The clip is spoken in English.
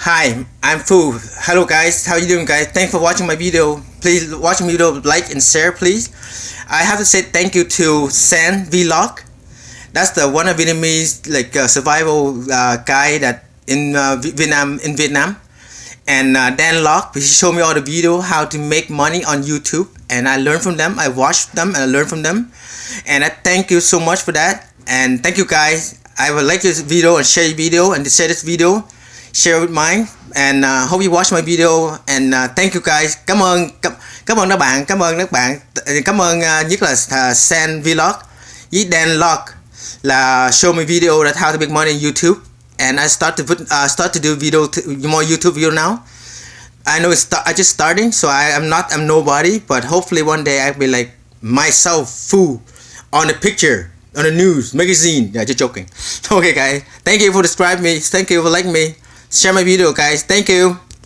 Hi, I'm Fu. Hello guys, how you doing guys? Thanks for watching my video. Please watch my video, like and share please. I have to say thank you to San Vlog. That's the one of Vietnamese survival guy that in Vietnam. And Dan Locke, he showed me all the video how to make money on YouTube, and I learned from them. I watched them and I learned from them, and I thank you so much for that. And thank you guys. I will like this video and share your video and share this video, share with mine, and hope you watch my video. And thank you guys. Cảm ơn các bạn, cảm ơn nhất là San Vlog với Dan Locke là show me video that how to make money on YouTube. And I start to do more YouTube video now. I know I just starting, so I'm nobody, but hopefully one day I'll be like myself, Fu, on the picture, on the news, magazine. Yeah, just joking. Okay, guys. Thank you for subscribing me. Thank you for liking me. Share my video, guys. Thank you.